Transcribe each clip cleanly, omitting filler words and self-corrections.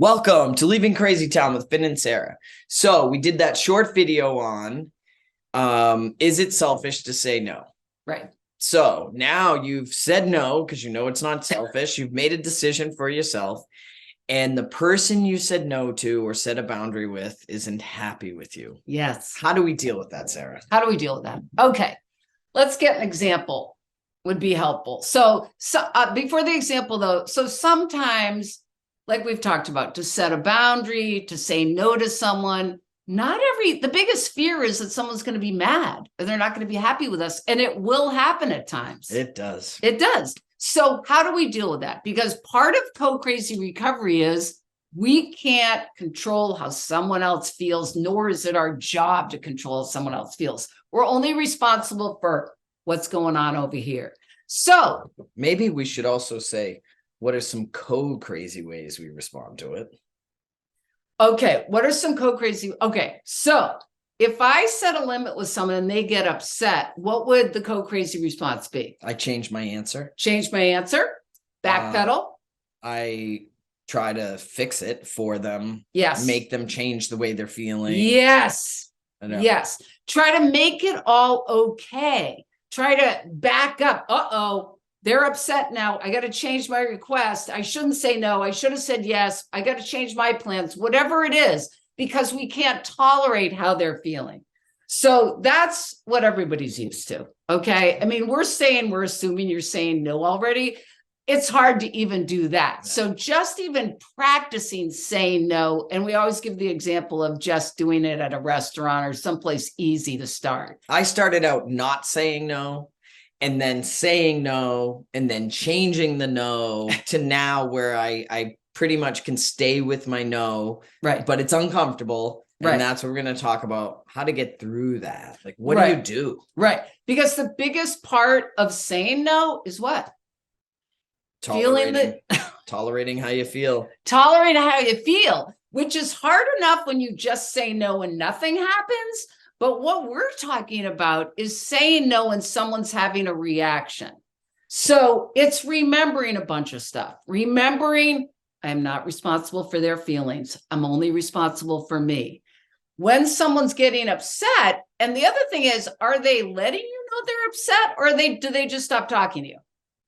Welcome to Leaving CrazyTown with Finn and Sarah. So we did that short video on is it selfish to say no? Right. So now you've said no because you know it's not selfish. You've made a decision for yourself, and the person you said no to or set a boundary with isn't happy with you. Yes. How do we deal with that, Sarah? How do we deal with that? Okay. Let's get an example would be helppful. So before the example though, so sometimes, like we've talked about, to set a boundary, to say no to someone, the biggest fear is that someone's going to be mad or they're not going to be happy with us. And it will happen at times. It does. It does. So how do we deal with that? Because part of co-crazy recovery is we can't control how someone else feels, nor is it our job to control how someone else feels. We're only responsible for what's going on over here. So maybe we should also say, what are some co-crazy ways we respond to it? Okay, what are some co-crazy? Okay, so if I set a limit with someone and they get upset, what would the co-crazy response be? I change my answer. Change my answer? Backpedal? I try to fix it for them. Yes. Make them change the way they're feeling. Yes. Yes. Try to make it all okay. Try to back up. Uh-oh. They're upset now. I got to change my request. I shouldn't say no. I should have said yes. I got to change my plans, whatever it is, because we can't tolerate how they're feeling. So that's what everybody's used to. Okay. I mean, we're assuming you're saying no already. It's hard to even do that. So just even practicing saying no, and we always give the example of just doing it at a restaurant or someplace easy to start. I started out not saying no, and then saying no, and then changing the no to now where I pretty much can stay with my no, right? But it's uncomfortable. Right. And that's what we're going to talk about, how to get through that. Like, what do you do? Right. Because the biggest part of saying no is what? Tolerating how you feel. Tolerating how you feel, which is hard enough when you just say no and nothing happens. But what we're talking about is saying no when someone's having a reaction. So it's remembering a bunch of stuff. Remembering I'm not responsible for their feelings. I'm only responsible for me. When someone's getting upset, and the other thing is, are they letting you know they're upset, or do they just stop talking to you?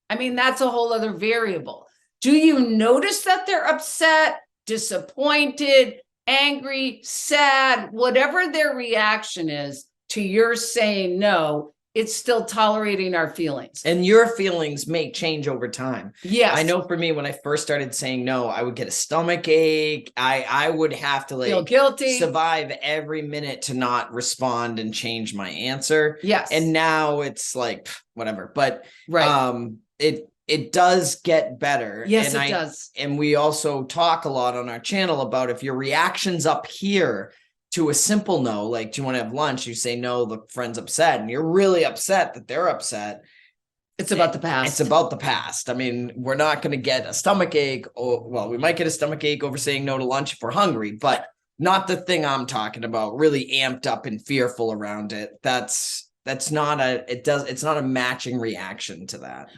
I mean, that's a whole other variable. Do you notice that they're upset, disappointed, angry, sad, whatever their reaction is to your saying no, it's still tolerating our feelings. And your feelings may change over time. Yes. I know for me, when I first started saying no, I would get a stomach ache. I would have to feel guilty, survive every minute to not respond and change my answer. Yes. And now it's like, whatever. But right. It does get better. Yes, it does. And we also talk a lot on our channel about if your reaction's up here to a simple no, like, do you want to have lunch? You say no, the friend's upset, and you're really upset that they're upset. It's about the past. It's about the past. I mean, we're not going to get a stomach ache, we might get a stomach ache over saying no to lunch if we're hungry, but not the thing I'm talking about, really amped up and fearful around it. It's not a matching reaction to that.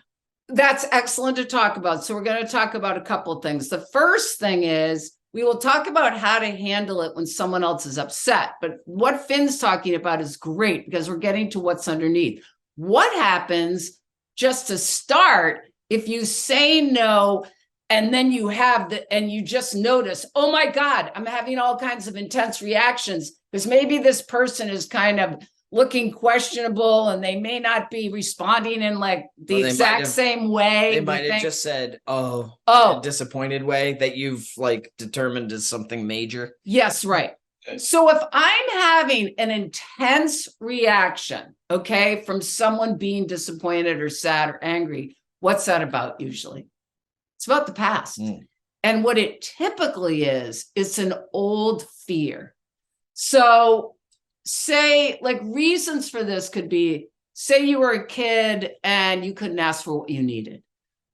That's excellent to talk about. So we're going to talk about a couple of things. The first thing is we will talk about how to handle it when someone else is upset. But what Finn's talking about is great because we're getting to what's underneath. What happens, just to start, if you say no and then you you just notice, oh my God, I'm having all kinds of intense reactions because maybe this person is kind of looking questionable and they may not be responding in like the exact same way. They might have just said, a disappointed way that you've like determined as something major. Yes, right. So if I'm having an intense reaction, okay, from someone being disappointed or sad or angry, what's that about usually? It's about the past. And what it typically is, it's an old fear. So say, like, reasons for this could be, say you were a kid and you couldn't ask for what you needed,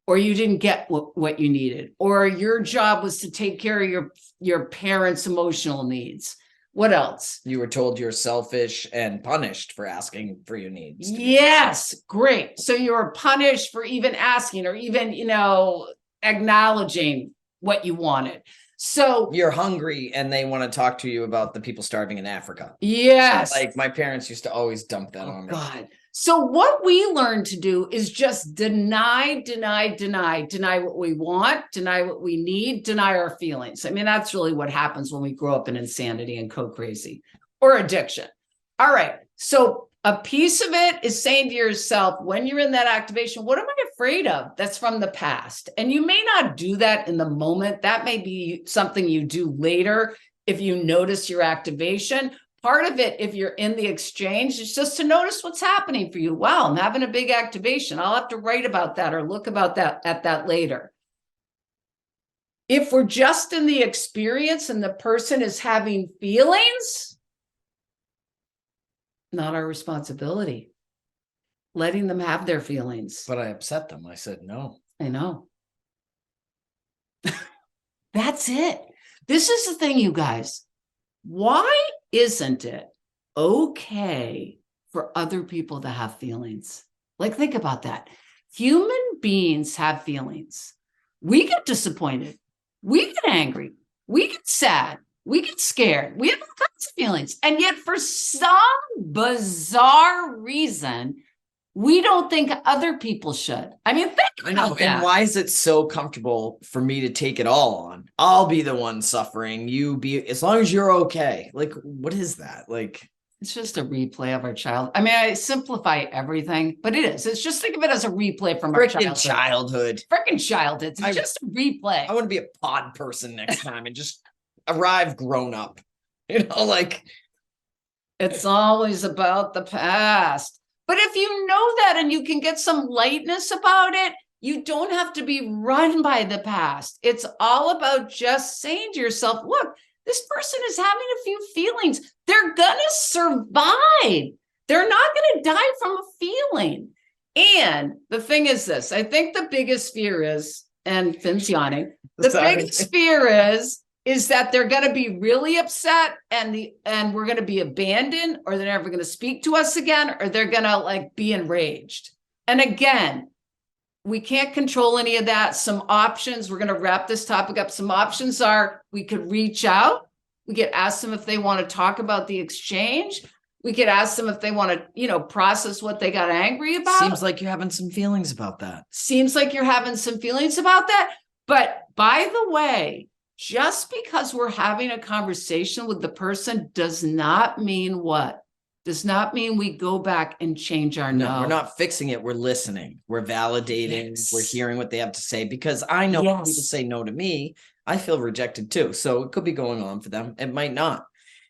or you didn't get what you needed, or your job was to take care of your parents' emotional needs. What else? You were told you're selfish and punished for asking for your needs. Yes, great. So you were punished for even asking or even, acknowledging what you wanted. So You're hungry and they want to talk to you about the people starving in Africa. yes. Like my parents used to always dump that on me. God. So what we learn to do is just deny what we want, deny what we need, deny our feelings. I mean, that's really what happens when we grow up in insanity and crazy or addiction. All right. So a piece of it is saying to yourself, when you're in that activation, what am I afraid of? That's from the past. And you may not do that in the moment. That may be something you do later if you notice your activation. Part of it, if you're in the exchange, is just to notice what's happening for you. Wow, I'm having a big activation. I'll have to write about that or look about that at that later. If we're just in the experience and the person is having feelings, not our responsibility. Letting them have their feelings. But I upset them. I said, no. I know. That's it. This is the thing, you guys. Why isn't it okay for other people to have feelings? Like, think about that. Human beings have feelings. We get disappointed. We get angry. We get sad. We get scared. We have all kinds of feelings. And yet, for some bizarre reason, we don't think other people should. I mean, think about that. And why is it so comfortable for me to take it all on? I'll be the one suffering. You be, as long as you're okay. Like, what is that? Like, it's just a replay of our child. I mean, I simplify everything, but it is. It's just, think of it as a replay from our childhood. Freaking childhood. It's just a replay. I want to be a pod person next time and just arrive grown up. You know, like, it's always about the past. But if you know that and you can get some lightness about it, you don't have to be run by the past. It's all about just saying to yourself, look, this person is having a few feelings. They're going to survive. They're not going to die from a feeling. And the thing is this, I think the biggest fear is, and Finn's yawning, the biggest fear is that they're going to be really upset and we're going to be abandoned, or they're never going to speak to us again, or they're going to like be enraged. And again, we can't control any of that. Some options, we're going to wrap this topic up. Some options are, we could reach out. We could ask them if they want to talk about the exchange. We could ask them if they want to, you know, process what they got angry about. Seems like you're having some feelings about that. Seems like you're having some feelings about that. But by the way, just because we're having a conversation with the person does not mean what? Does not mean we go back and change our no. We're not fixing it. We're listening. We're validating. Yes. We're hearing what they have to say, because I know when people say no to me, I feel rejected too. So it could be going on for them. It might not.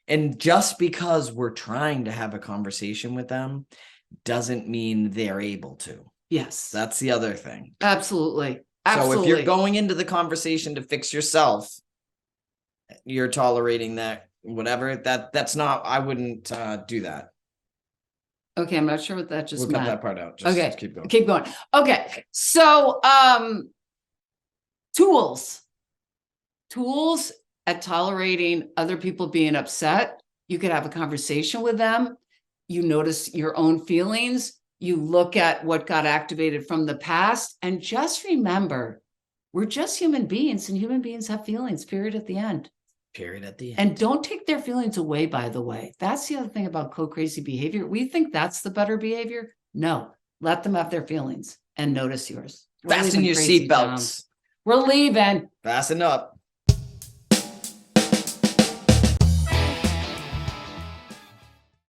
And just because we're trying to have a conversation with them doesn't mean they're able to. Yes. That's the other thing. Absolutely. So if you're going into the conversation to fix yourself, you're tolerating that, whatever, that's not, I wouldn't do that. Okay, I'm not sure what that just meant. We'll cut that part out. Just keep going. Keep going. Okay, so tools at tolerating other people being upset. You could have a conversation with them. You notice your own feelings. You look at what got activated from the past, and just remember, we're just human beings, and human beings have feelings, period, at the end. Period at the end. And don't take their feelings away, by the way. That's the other thing about crazy behavior. We think that's the better behavior. No, let them have their feelings and notice yours. Fasten your seatbelts. We're leaving. Fasten up.